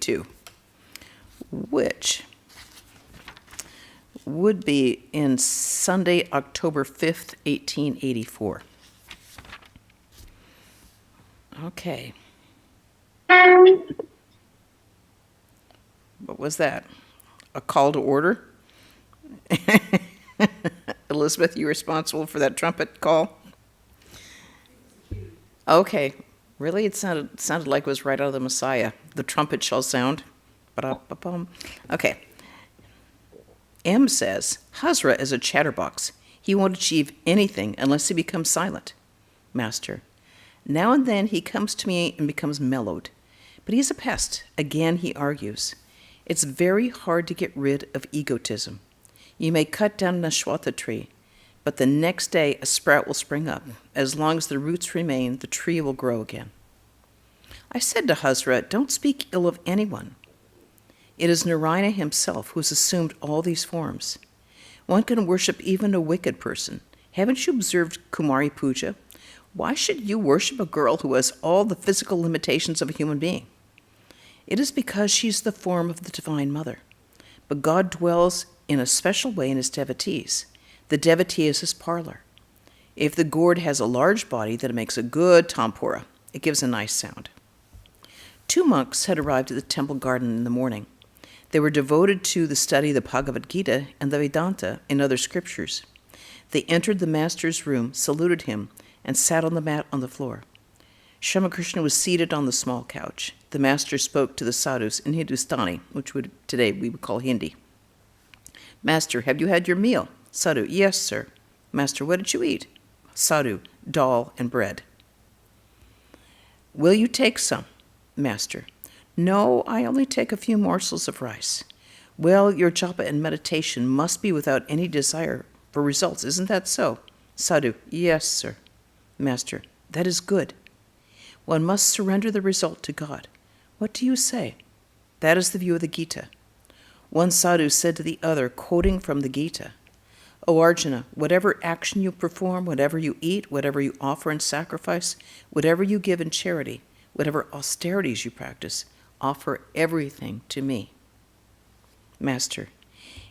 1952, which would be in Sunday, October 5th, 1884. Okay. What was that? A call to order? Elizabeth, you responsible for that trumpet call? Okay. Really? It sounded like it was right out of the Messiah. The trumpet shall sound. Ba-da-ba-bum. Okay. M says, Hazra is a chatterbox. He won't achieve anything unless he becomes silent. Master, now and then he comes to me and becomes mellowed. But he's a pest. Again, he argues. It's very hard to get rid of egotism. You may cut down an ashwatha tree, but the next day a sprout will spring up. As long as the roots remain, the tree will grow again. I said to Hazra, don't speak ill of anyone. It is Narayana himself who has assumed all these forms. One can worship even a wicked person. Haven't you observed Kumari Puja? Why should you worship a girl who has all the physical limitations of a human being? It is because she's the form of the Divine Mother. But God dwells in a special way in his devotees. The devotee is his parlor. If the gourd has a large body, then it makes a good tampura. It gives a nice sound. 2 monks had arrived at the temple garden in the morning. They were devoted to the study of the Bhagavad Gita and the Vedanta and other scriptures. They entered the master's room, saluted him, and sat on the mat on the floor. Sri Ramakrishna was seated on the small couch. The master spoke to the sadhus in Hindustani, which today we would call Hindi. Master, have you had your meal? Sadhu, yes, sir. Master, what did you eat? Sadhu, dal and bread. Will you take some? Master, no, I only take a few morsels of rice. Well, your japa and meditation must be without any desire for results, isn't that so? Sadhu, yes, sir. Master, that is good. One must surrender the result to God. What do you say? That is the view of the Gita. One sadhu said to the other, quoting from the Gita, O Arjuna, whatever action you perform, whatever you eat, whatever you offer in sacrifice, whatever you give in charity, whatever austerities you practice, offer everything to me. Master,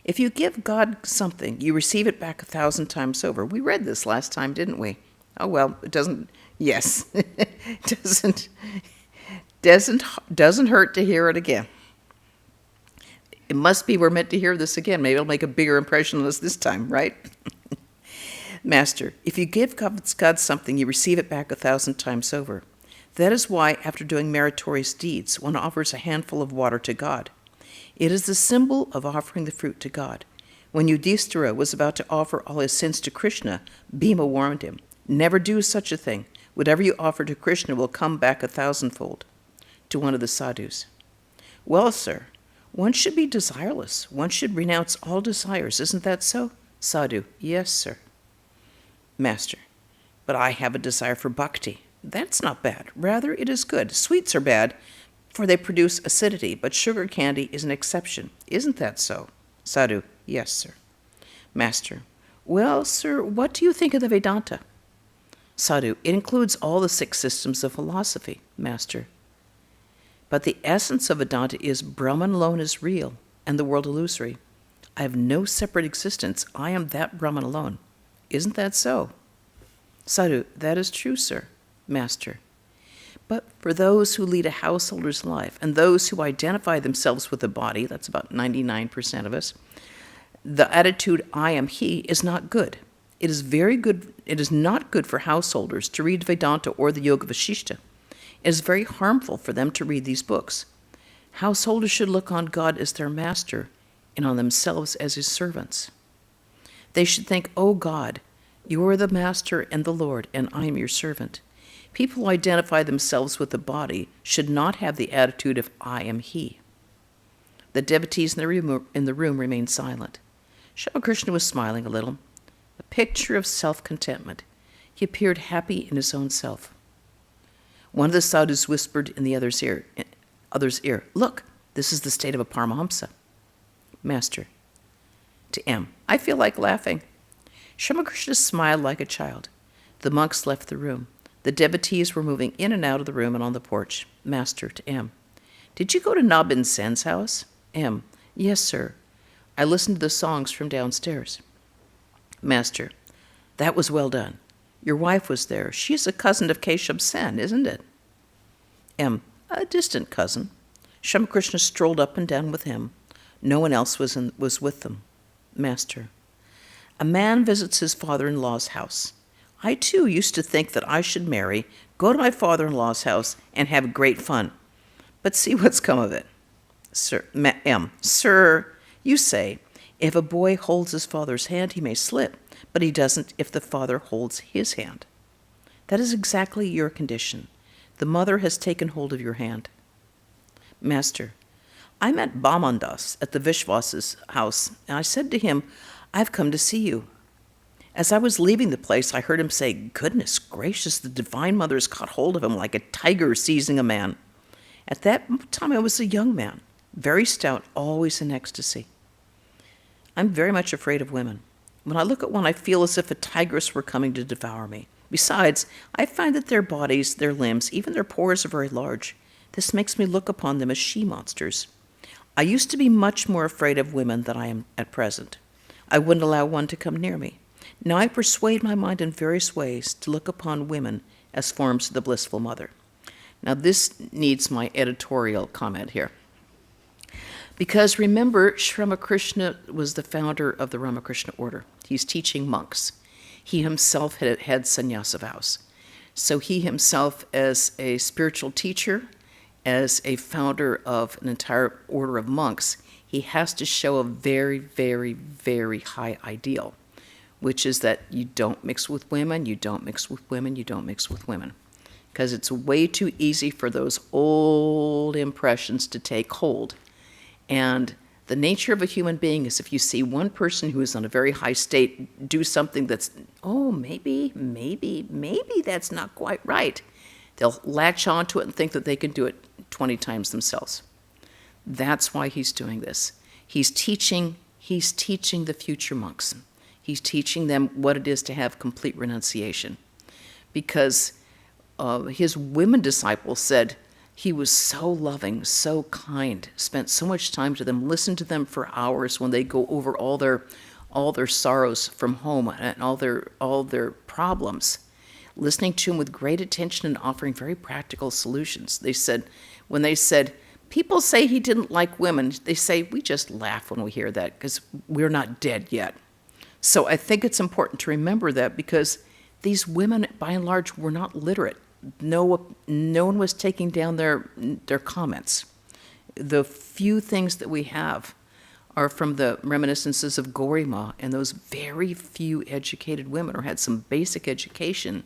if you give God something, you receive it back 1,000 times over. We read this last time, didn't we? Oh, well, it doesn't, yes, it doesn't hurt to hear it again. It must be we're meant to hear this again. Maybe it'll make a bigger impression on us this time, right? Master, if you give God something, you receive it back 1,000 times over. That is why, after doing meritorious deeds, one offers a handful of water to God. It is the symbol of offering the fruit to God. When Yudhishthira was about to offer all his sins to Krishna, Bhima warned him, never do such a thing. Whatever you offer to Krishna will come back 1,000-fold. To one of the sadhus. Well, sir, one should be desireless. One should renounce all desires. Isn't that so? Sadhu, yes, sir. Master, but I have a desire for bhakti. That's not bad. Rather, it is good. Sweets are bad, for they produce acidity, but sugar candy is an exception. Isn't that so? Sadhu, yes, sir. Master, well, sir, what do you think of the Vedanta? Sadhu, it includes all the 6 systems of philosophy. Master, but the essence of Vedanta is Brahman alone is real, and the world illusory. I have no separate existence. I am that Brahman alone. Isn't that so? Sadhu, that is true, sir. Master, but for those who lead a householder's life and those who identify themselves with the body, that's about 99% of us, the attitude I am he is not good. It is very good. It is not good for householders to read Vedanta or the Yoga Vasishta. It is very harmful for them to read these books. Householders should look on God as their master and on themselves as his servants. They should think, oh God, you are the master and the Lord, and I am your servant. People who identify themselves with the body should not have the attitude of I am he. The devotees in the room remained silent. Sri Ramakrishna was smiling a little, a picture of self-contentment. He appeared happy in his own self. One of the sadhus whispered in the other's ear, look, this is the state of a Paramahamsa. Master, to M, I feel like laughing. Sri Ramakrishna smiled like a child. The monks left the room. The devotees were moving in and out of the room and on the porch. Master, to M, Did you go to Nabin Sen's house? M. Yes, sir. I listened to the songs from downstairs. Master. That was well done. Your wife was there. She is a cousin of Keshab Sen, isn't it? M. A distant cousin. Ramakrishna strolled up and down with him. No one else was with them. Master. A man visits his father-in-law's house. I, too, used to think that I should marry, go to my father-in-law's house, and have great fun. But see what's come of it. Sir, M. Sir, you say, if a boy holds his father's hand, he may slip, but he doesn't if the father holds his hand. That is exactly your condition. The mother has taken hold of your hand. Master, I met Bamandas at the Vishwas's house, and I said to him, I've come to see you. As I was leaving the place, I heard him say, Goodness gracious, the Divine Mother has caught hold of him like a tiger seizing a man. At that time I was a young man, very stout, always in ecstasy. I'm very much afraid of women. When I look at one, I feel as if a tigress were coming to devour me. Besides, I find that their bodies, their limbs, even their pores are very large. This makes me look upon them as she-monsters. I used to be much more afraid of women than I am at present. I wouldn't allow one to come near me. Now I persuade my mind in various ways to look upon women as forms of the blissful mother. Now this needs my editorial comment here. Because remember, Sri Ramakrishna was the founder of the Ramakrishna order. He's teaching monks. He himself had sannyasa vows. So he himself, as a spiritual teacher, as a founder of an entire order of monks, he has to show a very, very, very high ideal, which is that you don't mix with women, you don't mix with women, you don't mix with women. Because it's way too easy for those old impressions to take hold. And the nature of a human being is if you see one person who is on a very high state do something that's, maybe that's not quite right, they'll latch onto it and think that they can do it 20 times themselves. That's why he's doing this. He's teaching the future monks. He's teaching them what it is to have complete renunciation. Because his women disciples said he was so loving, so kind, spent so much time to them, listened to them for hours when they go over all their sorrows from home and all their problems, listening to him with great attention and offering very practical solutions. When they said, people say he didn't like women, they say, we just laugh when we hear that because we're not dead yet. So I think it's important to remember that because these women, by and large, were not literate. No one was taking down their comments. The few things that we have are from the reminiscences of Gorima and those very few educated women or had some basic education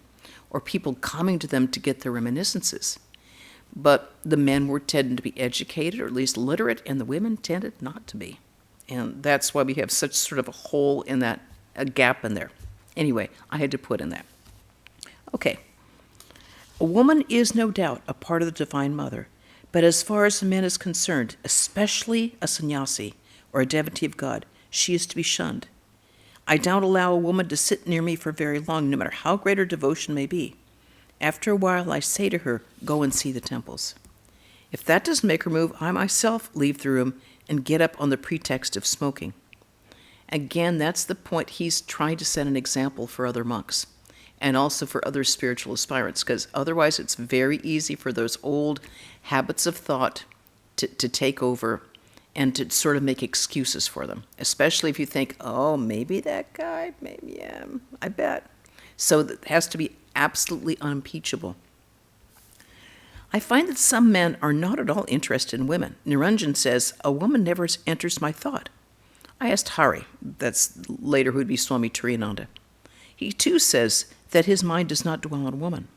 or people coming to them to get their reminiscences. But the men were tended to be educated or at least literate and the women tended not to be. And that's why we have such sort of a hole in that, a gap in there. Anyway, I had to put in that. Okay. A woman is no doubt a part of the Divine Mother, but as far as a man is concerned, especially a sannyasi or a devotee of God, she is to be shunned. I don't allow a woman to sit near me for very long, no matter how great her devotion may be. After a while, I say to her, go and see the temples. If that doesn't make her move, I myself leave the room and get up on the pretext of smoking. Again, that's the point. He's trying to set an example for other monks and also for other spiritual aspirants, because otherwise it's very easy for those old habits of thought to take over and to sort of make excuses for them, especially if you think, maybe that guy, maybe, yeah, I bet. So it has to be absolutely unimpeachable. I find that some men are not at all interested in women. Niranjan says, a woman never enters my thought. I asked Hari, that's later who would be Swami Triyananda. He too says that his mind does not dwell on woman.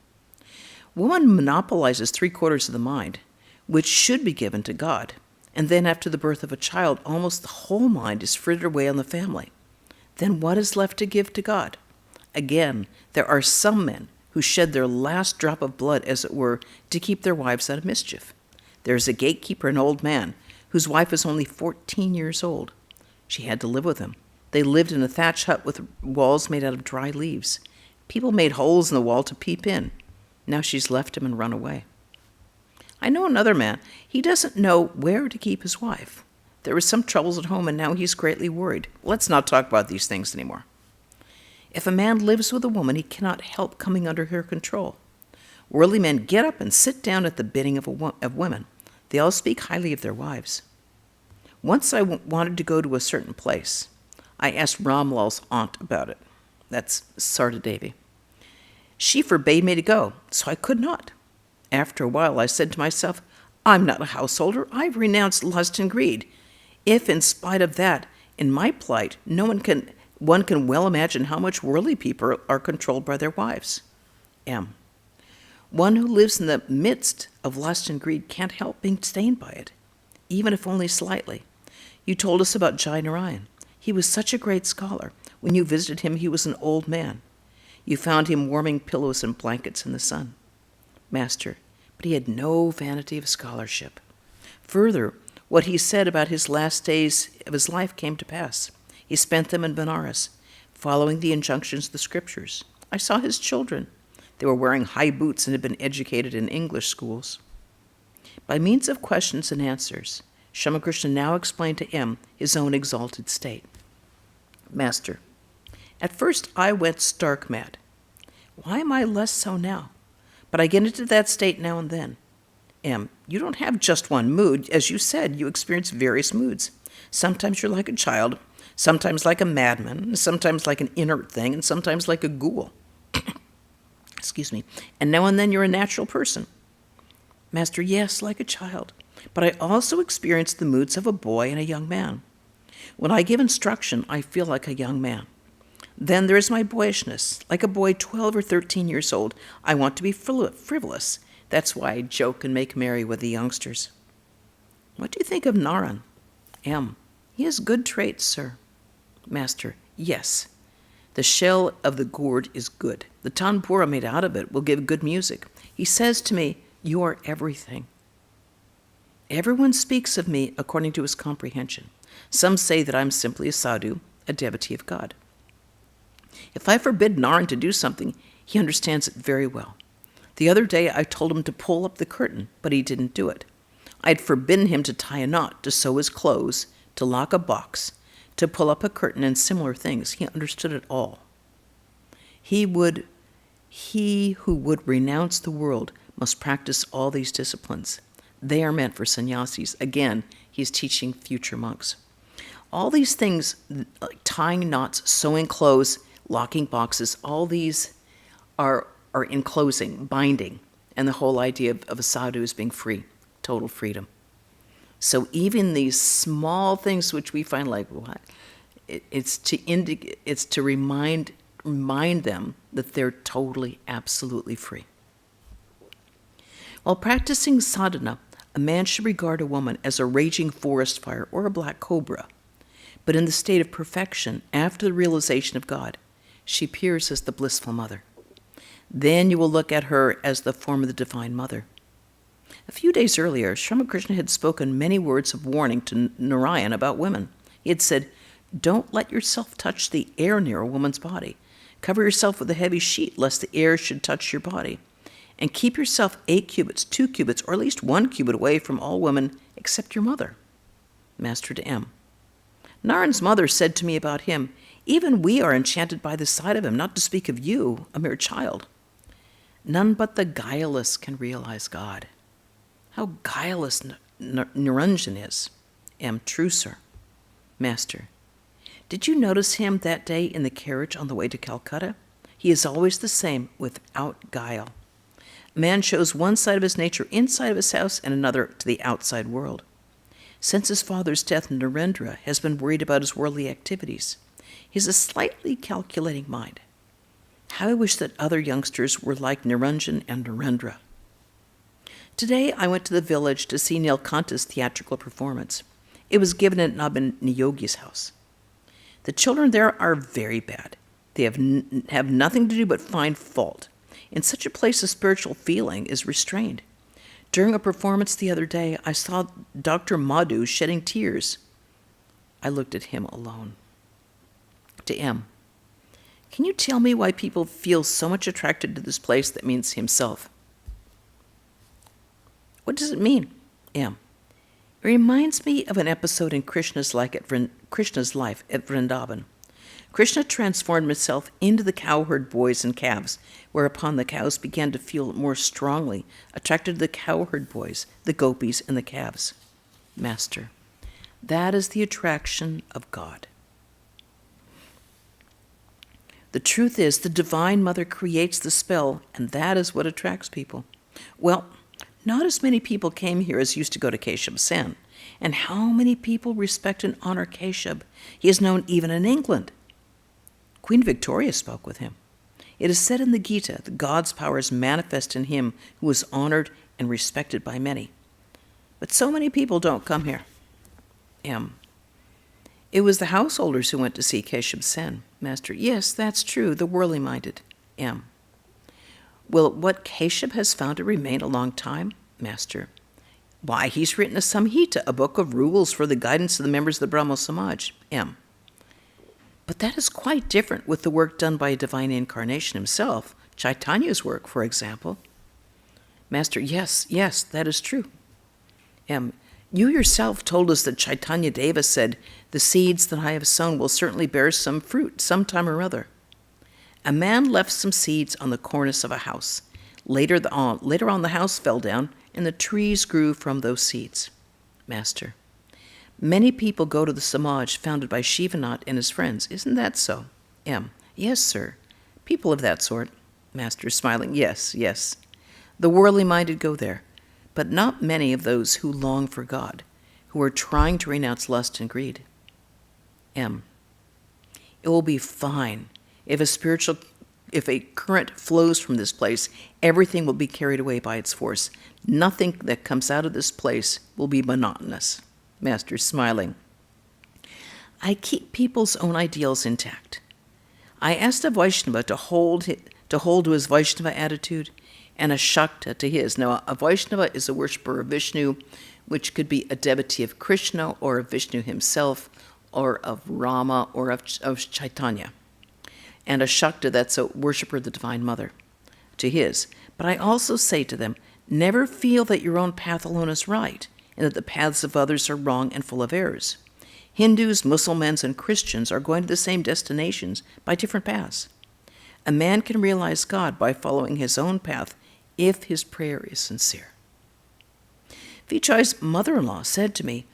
Woman monopolizes 3/4 of the mind, which should be given to God. And then after the birth of a child, almost the whole mind is frittered away on the family. Then what is left to give to God? Again, there are some men who shed their last drop of blood, as it were, to keep their wives out of mischief. There is a gatekeeper, an old man, whose wife was only 14 years old. She had to live with him. They lived in a thatch hut with walls made out of dry leaves. People made holes in the wall to peep in. Now she's left him and run away. I know another man. He doesn't know where to keep his wife. There were some troubles at home, and now he's greatly worried. Let's not talk about these things anymore. If a man lives with a woman, he cannot help coming under her control. Worldly men get up and sit down at the bidding of women. They all speak highly of their wives. Once I wanted to go to a certain place. I asked Ramlal's aunt about it. That's Sarda Devi. She forbade me to go, so I could not. After a while, I said to myself, I'm not a householder. I've renounced lust and greed. If, in spite of that, in my plight, one can well imagine how much worldly people are controlled by their wives. M. One who lives in the midst of lust and greed can't help being stained by it, even if only slightly. You told us about Jai Narayan. He was such a great scholar. When you visited him, he was an old man. You found him warming pillows and blankets in the sun. Master, but he had no vanity of scholarship. Further, what he said about his last days of his life came to pass. He spent them in Benares, following the injunctions of the scriptures. I saw his children. They were wearing high boots and had been educated in English schools. By means of questions and answers, Ramakrishna now explained to M his own exalted state. Master, at first I went stark mad. Why am I less so now? But I get into that state now and then. M, you don't have just one mood. As you said, you experience various moods. Sometimes you're like a child, sometimes like a madman, sometimes like an inert thing, and sometimes like a ghoul. Excuse me. And now and then you're a natural person. Master, yes, like a child. But I also experience the moods of a boy and a young man. When I give instruction, I feel like a young man. Then there is my boyishness. Like a boy 12 or 13 years old, I want to be frivolous. That's why I joke and make merry with the youngsters. What do you think of Naran? M. He has good traits, sir. Master. Yes. The shell of the gourd is good. The tanpura made out of it will give good music. He says to me, you are everything. Everyone speaks of me according to his comprehension. Some say that I'm simply a sadhu, a devotee of God. If I forbid Naran to do something, he understands it very well. The other day I told him to pull up the curtain, but he didn't do it. I had forbidden him to tie a knot, to sew his clothes, to lock a box, to pull up a curtain, and similar things. He understood it all. He who would renounce the world must practice all these disciplines. They are meant for sannyasis. Again, he's teaching future monks. All these things, like tying knots, sewing clothes, locking boxes, all these are enclosing, binding, and the whole idea of a sadhu is being free, total freedom. So even these small things which we find like, what? It's to remind them that they're totally, absolutely free. While practicing sadhana, a man should regard a woman as a raging forest fire or a black cobra. But in the state of perfection, after the realization of God, she appears as the blissful mother. Then you will look at her as the form of the Divine Mother. A few days earlier, Sri Ramakrishna had spoken many words of warning to Narayan about women. He had said, don't let yourself touch the air near a woman's body. Cover yourself with a heavy sheet, lest the air should touch your body. And keep yourself 8 cubits, 2 cubits, or at least 1 cubit away from all women except your mother. Master to M. Naran's mother said to me about him, even we are enchanted by the sight of him, not to speak of you, a mere child. None but the guileless can realize God. How guileless Niranjan is. M. True, sir. Master. Did you notice him that day in the carriage on the way to Calcutta? He is always the same, without guile. A man shows one side of his nature inside of his house and another to the outside world. Since his father's death, Narendra has been worried about his worldly activities. He has a slightly calculating mind. How I wish that other youngsters were like Niranjan and Narendra. Today I went to the village to see Nilkanta's theatrical performance. It was given at Nabin Niyogi's house. The children there are very bad. They have nothing to do but find fault. In such a place, a spiritual feeling is restrained. During a performance the other day, I saw Dr. Madhu shedding tears. I looked at him alone. To M. Can you tell me why people feel so much attracted to this place that means himself? What does it mean? M. It reminds me of an episode in Krishna's life at Vrindavan. Krishna transformed himself into the cowherd boys and calves, whereupon the cows began to feel more strongly attracted to the cowherd boys, the gopis, and the calves. Master. That is the attraction of God. The truth is, the Divine Mother creates the spell, and that is what attracts people. Well, not as many people came here as used to go to Keshav Sen. And how many people respect and honor Keshav? He is known even in England. Queen Victoria spoke with him. It is said in the Gita that God's power is manifest in him who is honored and respected by many. But so many people don't come here. M. It was the householders who went to see Keshav Sen. Master. Yes, that's true, the worldly-minded. M. Will what Keshav has found to remain a long time? Master. Why, he's written a Samhita, a book of rules for the guidance of the members of the Brahmo Samaj. M. But that is quite different with the work done by a divine incarnation himself, Chaitanya's work, for example. Master. Yes, that is true. M. You yourself told us that Chaitanya Deva said, the seeds that I have sown will certainly bear some fruit sometime or other. A man left some seeds on the cornice of a house. Later on, the house fell down, and the trees grew from those seeds. Master. Many people go to the Samaj founded by Shivanath and his friends. Isn't that so? M. Yes, sir. People of that sort. Master, smiling. Yes. The worldly-minded go there, but not many of those who long for God, who are trying to renounce lust and greed. M. It will be fine. If a current flows from this place, everything will be carried away by its force. Nothing that comes out of this place will be monotonous. Master, smiling. I keep people's own ideals intact. I asked a Vaishnava to hold to his Vaishnava attitude and a Shakta to his. Now, a Vaishnava is a worshiper of Vishnu, which could be a devotee of Krishna or of Vishnu himself or of Rama or of Chaitanya. And a Shakta, that's a worshiper of the Divine Mother, to his. But I also say to them, never feel that your own path alone is right, and that the paths of others are wrong and full of errors. Hindus, Muslims, and Christians are going to the same destinations by different paths. A man can realize God by following his own path if his prayer is sincere. Vichai's mother-in-law said to me,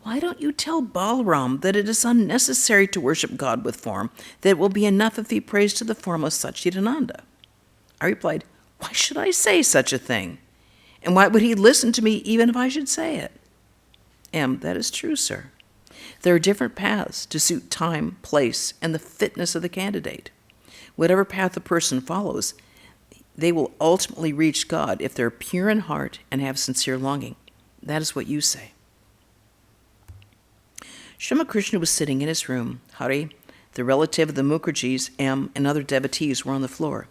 why don't you tell Balaram that it is unnecessary to worship God with form, that it will be enough if he prays to the form of Satchidananda? I replied, why should I say such a thing? And why would he listen to me even if I should say it? M. That is true, sir. There are different paths to suit time, place, and the fitness of the candidate. Whatever path a person follows, they will ultimately reach God if they're pure in heart and have sincere longing. That is what you say. Sri Ramakrishna was sitting in his room. Hari, the relative of the Mukherjees, M., and other devotees were on the floor.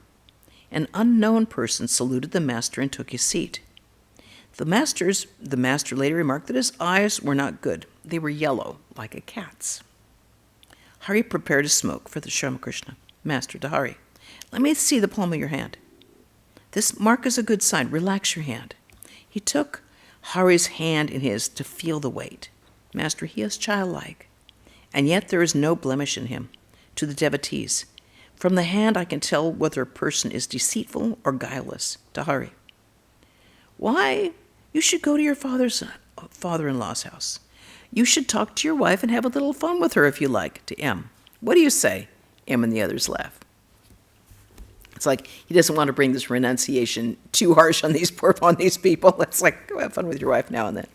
An unknown person saluted the master and took his seat. The master later remarked that his eyes were not good. They were yellow, like a cat's. Hari prepared to smoke for the Sri Ramakrishna. Master to Hari, let me see the palm of your hand. This mark is a good sign. Relax your hand. He took Hari's hand in his to feel the weight. Master, he is childlike, and yet there is no blemish in him. To the devotees, from the hand I can tell whether a person is deceitful or guileless. To Hari, why, you should go to your father-in-law's house. You should talk to your wife and have a little fun with her if you like. To M, what do you say? M and the others laugh. It's like he doesn't want to bring this renunciation too harsh on these people. It's like, go have fun with your wife now and then.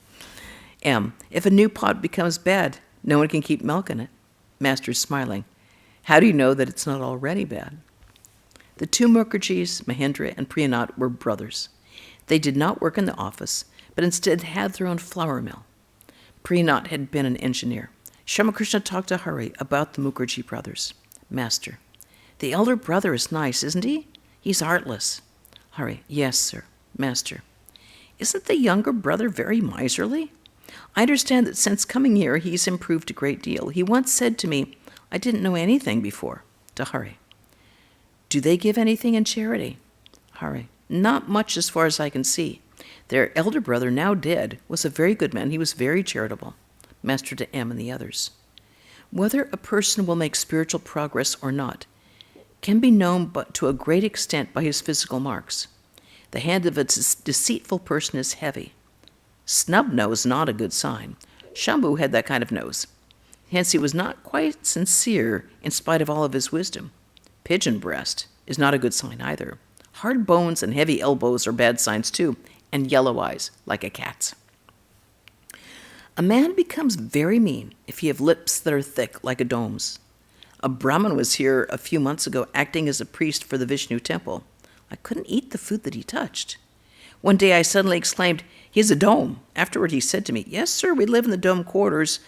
M, if a new pot becomes bad, no one can keep milking it. Master's smiling. How do you know that it's not already bad? The two Mukherjees, Mahendra and Priyanath, were brothers. They did not work in the office, but instead had their own flour mill. Priyanath had been an engineer. Sri Ramakrishna talked to Hari about the Mukherjee brothers. Master, the elder brother is nice, isn't he? He's artless. Hari, yes, sir. Master, isn't the younger brother very miserly? I understand that since coming here, he's improved a great deal. He once said to me, I didn't know anything before. To Hari, do they give anything in charity? Hari, not much as far as I can see. Their elder brother, now dead, was a very good man. He was very charitable. Master to M and the others. Whether a person will make spiritual progress or not can be known but to a great extent by his physical marks. The hand of a deceitful person is heavy. Snub nose, not a good sign. Shambhu had that kind of nose. Hence he was not quite sincere in spite of all of his wisdom. Pigeon breast is not a good sign either. Hard bones and heavy elbows are bad signs too, and yellow eyes, like a cat's. A man becomes very mean if he have lips that are thick like a dome's. A Brahmin was here a few months ago acting as a priest for the Vishnu temple. I couldn't eat the food that he touched. One day I suddenly exclaimed, "He has a dome." Afterward he said to me, "Yes, sir, we live in the dome quarters.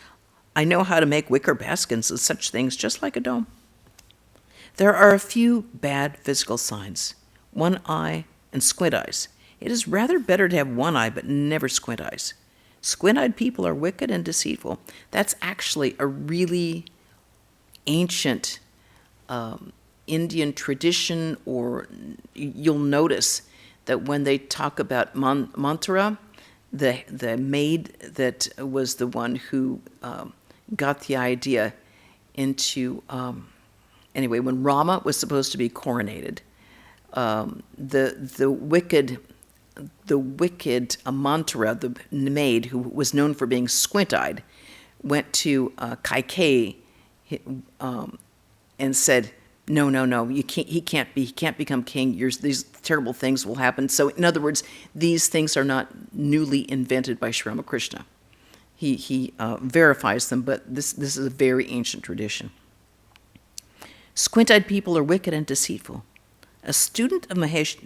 I know how to make wicker baskets and such things just like a dome." There are a few bad physical signs. One eye and squint eyes. It is rather better to have one eye but never squint eyes. Squint-eyed people are wicked and deceitful. That's actually a really ancient Indian tradition, or you'll notice that when they talk about Manthara, the maid that was the one who got the idea into, anyway, when Rama was supposed to be coronated, the wicked Manthara, the maid who was known for being squint-eyed, went to Kaikeyi and said, "No, he can't become king. These terrible things will happen." So, in other words, these things are not newly invented by Sri Ramakrishna. He verifies them, but this is a very ancient tradition. Squint-eyed people are wicked and deceitful. A student of Mahesh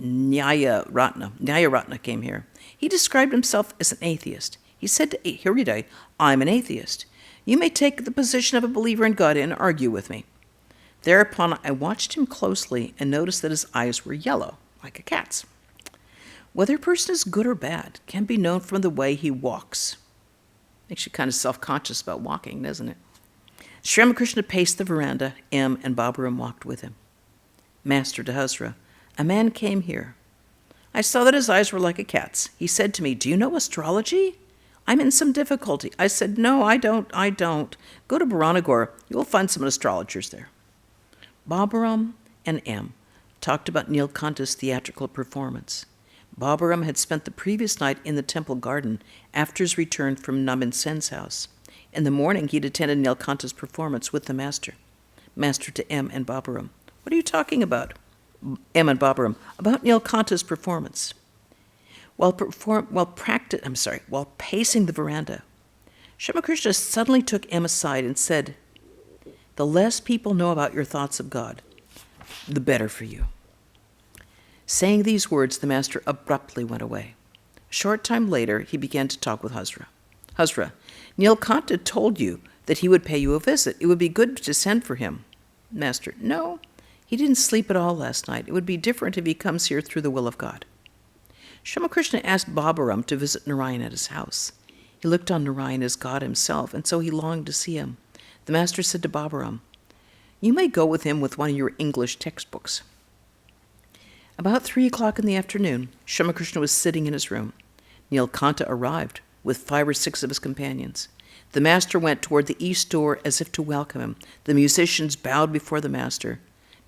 Nyayaratna came here. He described himself as an atheist. He said to Hriday, "I'm an atheist. You may take the position of a believer in God and argue with me." Thereupon I watched him closely and noticed that his eyes were yellow, like a cat's. Whether a person is good or bad can be known from the way he walks. Makes you kind of self-conscious about walking, doesn't it? Sri Ramakrishna paced the veranda. M and Baburam walked with him. Master to Hazra, a man came here. I saw that his eyes were like a cat's. He said to me, "Do you know astrology? I'm in some difficulty." I said, "No, I don't. Go to Baranagar. You will find some astrologers there." Baburam and M talked about Nilkanta's theatrical performance. Baburam had spent the previous night in the temple garden after his return from Namin Sen's house. In the morning, he'd attended Nilkanta's performance with the master. Master to M and Baburam, "What are you talking about?" M and Baburam, "About Nilkanta's performance." While pacing the veranda, Sri Ramakrishna suddenly took M aside and said, "The less people know about your thoughts of God, the better for you." Saying these words, the master abruptly went away. A short time later, he began to talk with Hazra. "Hazra, Nilkanta told you that he would pay you a visit. It would be good to send for him." Master, "No, he didn't sleep at all last night. It would be different if he comes here through the will of God." Sri Ramakrishna asked Baburam to visit Narayan at his house. He looked on Narayan as God himself, and so he longed to see him. The master said to Baburam, "You may go with him with one of your English textbooks." About 3 o'clock in the afternoon, Sri Ramakrishna was sitting in his room. Nilkanta arrived with 5 or 6 of his companions. The master went toward the east door as if to welcome him. The musicians bowed before the master,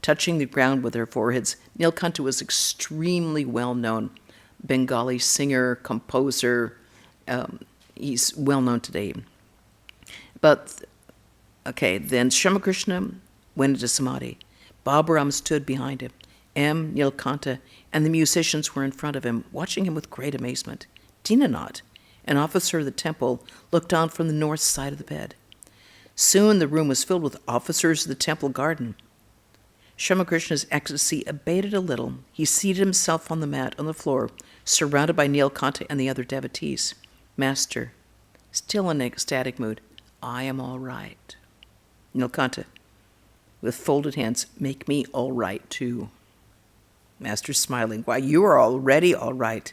touching the ground with their foreheads. Nilkanta was extremely well-known Bengali singer, composer. He's well-known today. Then Sri Ramakrishna went into Samadhi. Baburam stood behind him. M, Nilkanta, and the musicians were in front of him, watching him with great amazement. Dinanath, an officer of the temple, looked on from the north side of the bed. Soon the room was filled with officers of the temple garden. Sri Ramakrishna's ecstasy abated a little. He seated himself on the mat on the floor, surrounded by Nilkanta and the other devotees. Master, still in an ecstatic mood, "I am all right." Nilkanta, with folded hands, "Make me all right too." Master smiling, "Why, you are already all right."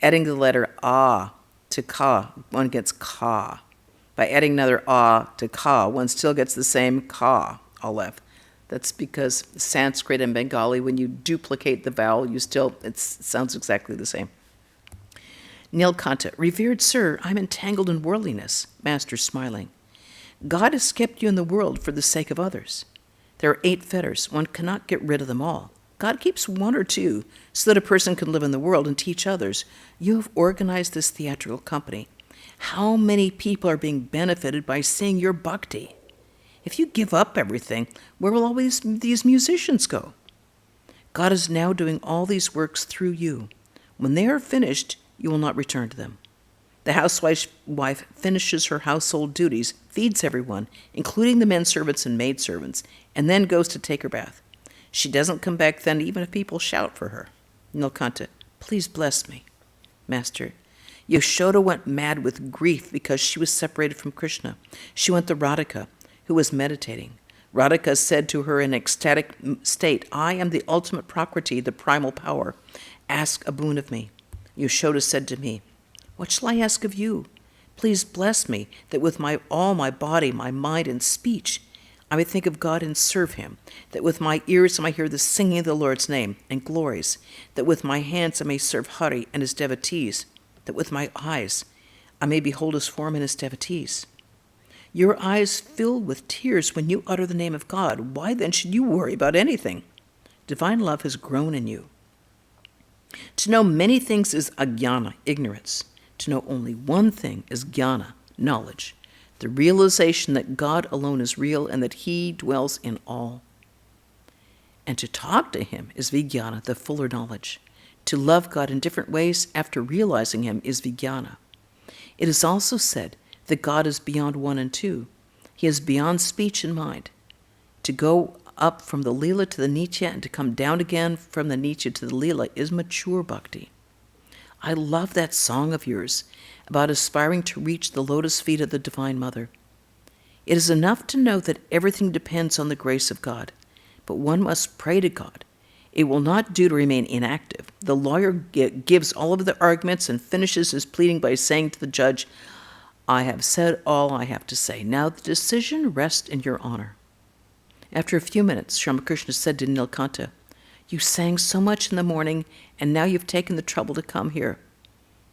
Adding the letter "ah" to "ka," one gets "ka." By adding another "ah" to "ka," one still gets the same "ka," Aleph. That's because Sanskrit and Bengali, when you duplicate the vowel, it sounds exactly the same. Nilkanta, revered sir, I'm entangled in worldliness. Master, smiling. God has kept you in the world for the sake of others. There are 8 fetters. One cannot get rid of them all. God keeps 1 or 2 so that a person can live in the world and teach others. You have organized this theatrical company. How many people are being benefited by seeing your bhakti? If you give up everything, where will all these musicians go? God is now doing all these works through you. When they are finished, you will not return to them. The housewife finishes her household duties, feeds everyone, including the men servants and maid servants, and then goes to take her bath. She doesn't come back then even if people shout for her. Nilkanta, please bless me. Master, Yashoda went mad with grief because she was separated from Krishna. She went to Radhika, who was meditating. Radhika said to her in ecstatic state, I am the ultimate Prakriti, the primal power. Ask a boon of me. Yashoda said to me, what shall I ask of you? Please bless me, that with all my body, my mind, and speech, I may think of God and serve him, that with my ears I may hear the singing of the Lord's name and glories, that with my hands I may serve Hari and his devotees, that with my eyes I may behold his form and his devotees. Your eyes fill with tears when you utter the name of God. Why then should you worry about anything? Divine love has grown in you. To know many things is ajnana, ignorance. To know only one thing is jnana, knowledge. The realization that God alone is real and that he dwells in all. And to talk to him is vijnana, the fuller knowledge. To love God in different ways after realizing him is vijnana. It is also said that God is beyond 1 and 2. He is beyond speech and mind. To go up from the lila to the nitya and to come down again from the nitya to the lila is mature bhakti. I love that song of yours about aspiring to reach the lotus feet of the Divine Mother. It is enough to know that everything depends on the grace of God, but one must pray to God. It will not do to remain inactive. The lawyer gives all of the arguments and finishes his pleading by saying to the judge, I have said all I have to say. Now the decision rests in your honor. After a few minutes, Sri Ramakrishna said to Nilkanta, you sang so much in the morning, and now you've taken the trouble to come here.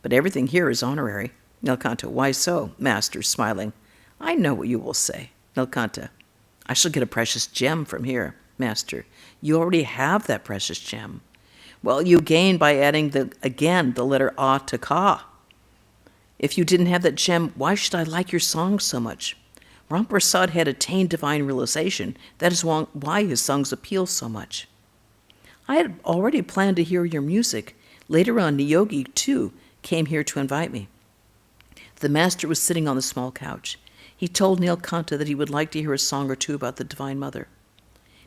But everything here is honorary. Nilkanta, why so? Master, smiling. I know what you will say. Nilkanta, I shall get a precious gem from here. Master, you already have that precious gem. Well, you gain by adding the letter A to Ka. If you didn't have that gem, why should I like your song so much? Ramprasad had attained divine realization. That is why his songs appeal so much. I had already planned to hear your music. Later on, Niyogi, too, came here to invite me. The master was sitting on the small couch. He told Nilkanta that he would like to hear a song or 2 about the Divine Mother.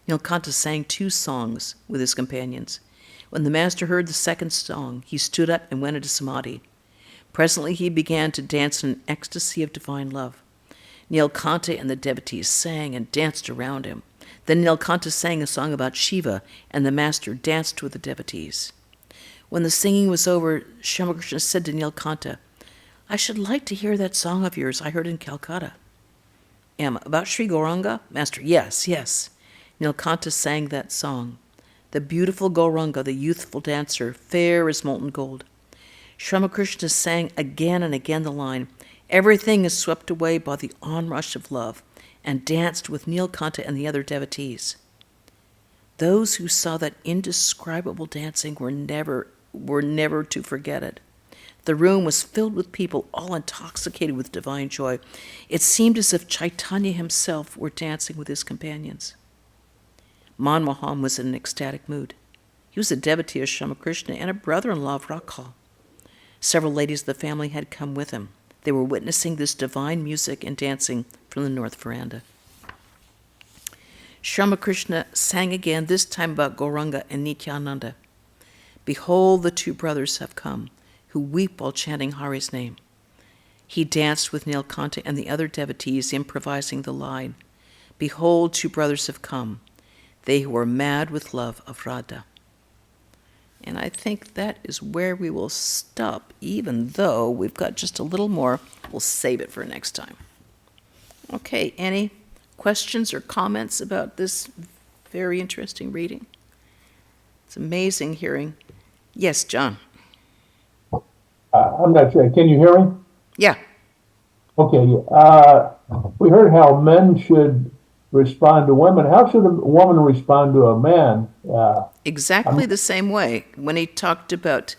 Nilkanta sang 2 songs with his companions. When the master heard the second song, he stood up and went into samadhi. Presently he began to dance in an ecstasy of divine love. Nilkanta and the devotees sang and danced around him. Then Nilkanta sang a song about Shiva, and the master danced with the devotees. When the singing was over, Sri Ramakrishna said to Nilkanta, I should like to hear that song of yours I heard in Calcutta. About Sri Gauranga? Master, yes, yes. Nilkanta sang that song. The beautiful Gauranga, the youthful dancer, fair as molten gold. Sri Ramakrishna sang again and again the line, everything is swept away by the onrush of love, and danced with Nilkanta and the other devotees. Those who saw that indescribable dancing were never to forget it. The room was filled with people, all intoxicated with divine joy. It seemed as if Chaitanya himself were dancing with his companions. Manmohan was in an ecstatic mood. He was a devotee of Sri Ramakrishna and a brother-in-law of Rakhal. Several ladies of the family had come with him. They were witnessing this divine music and dancing from the north veranda. Sri Ramakrishna sang again, this time about Gauranga and Nityananda. Behold, the 2 brothers have come, who weep while chanting Hari's name. He danced with Nilkanta and the other devotees, improvising the line, behold, 2 brothers have come, they who are mad with love of Radha. And I think that is where we will stop, even though we've got just a little more. We'll save it for next time. Okay, any questions or comments about this Very interesting reading. It's amazing hearing. Yes, John. I'm not sure. Can you hear me? Yeah. Okay. We heard how men should respond to women. How should a woman respond to a man? Exactly the same way. When he talked about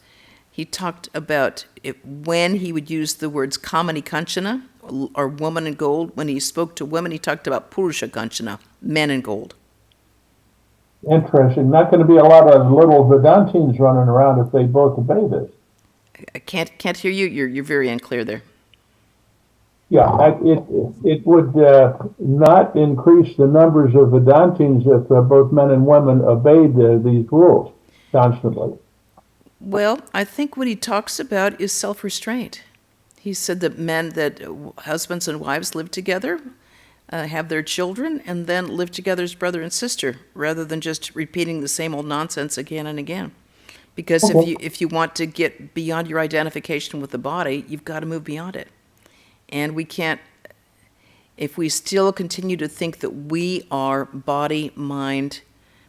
it, when he would use the words kamani kanchana, or woman in gold. When he spoke to women, he talked about purusha kanchana, men in gold. Interesting. Not going to be a lot of little Vedantins running around if they both obey this. I can't hear you. You're very unclear there. Yeah, it would not increase the numbers of Vedantins if both men and women obeyed these rules constantly. Well, I think what he talks about is self-restraint. He said that husbands and wives live together, have their children, and then live together as brother and sister, rather than just repeating the same old nonsense again and again. Because Okay. if you want to get beyond your identification with the body, you've got to move beyond it. And we can't, if we still continue to think that we are body, mind,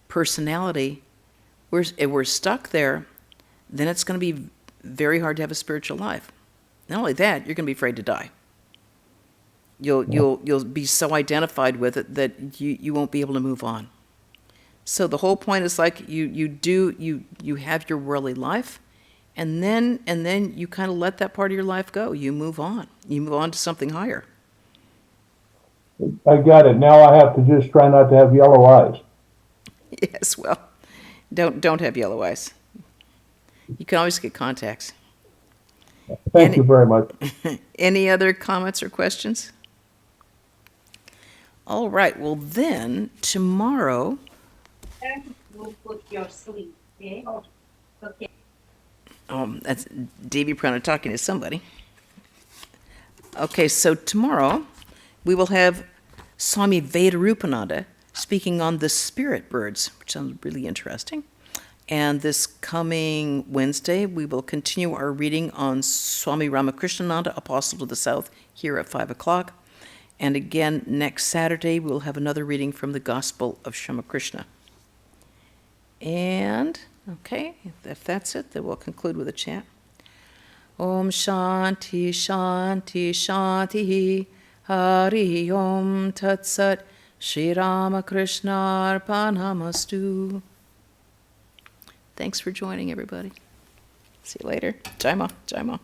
personality, if we're stuck there, then it's going to be very hard to have a spiritual life. Not only that, you're going to be afraid to die. You'll be so identified with it that you won't be able to move on. So the whole point is like you have your worldly life, and then you kind of let that part of your life go. You move on. You move on to something higher. I got it. Now I have to just try not to have yellow eyes. Yes, well, don't have yellow eyes. You can always get contacts. Thank you very much. Any other comments or questions? All right. Well, then tomorrow. Will put your sleep. Okay. Okay. That's Davy Prana talking to somebody. Okay, so tomorrow we will have Swami Vedarupananda speaking on the spirit birds, which sounds really interesting. And this coming Wednesday, we will continue our reading on Swami Ramakrishnananda, Apostle to the South, here at 5 o'clock. And again, next Saturday, we'll have another reading from the Gospel of Sri Ramakrishna. And, okay, if that's it, then we'll conclude with a chant. Om Shanti Shanti Shanti Hari Om Tat Sat Sri Ramakrishna Arpanamastu. Thanks for joining, everybody. See you later. Jai Ma. Jai Ma.